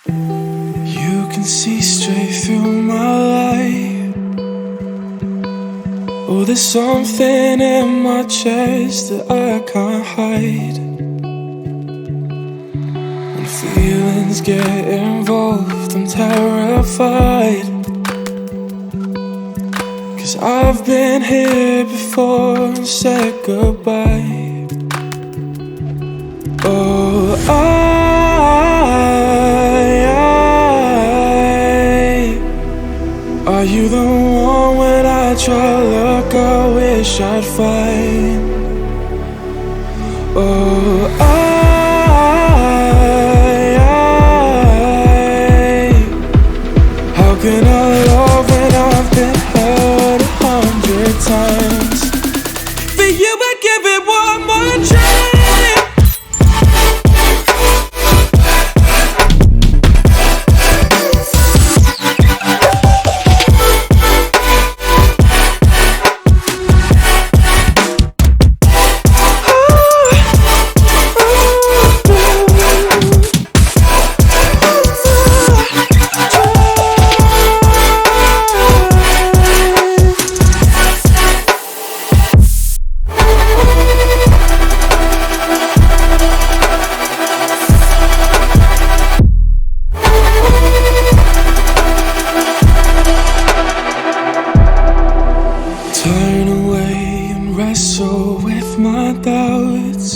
You can see straight through my life. Oh, there's something in my chest that I can't hide. When feelings get involved, I'm terrified. 'Cause I've been here before and said goodbye. Oh, are you the one when I try look I wish I'd find? Oh, how can I love when I've been hurt 100 times? For you I'd give it one more try. Turn away and wrestle with my doubts.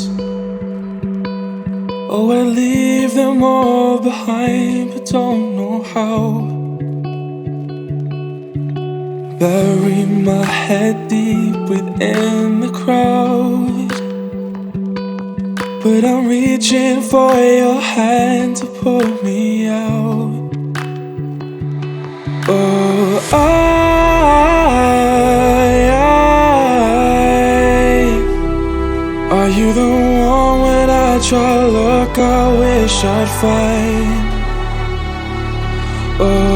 Oh, I leave them all behind, but don't know how. Bury my head deep within the crowd, but I'm reaching for your hand to pull me out. Oh, are you the one when I try look I wish I'd find? Oh,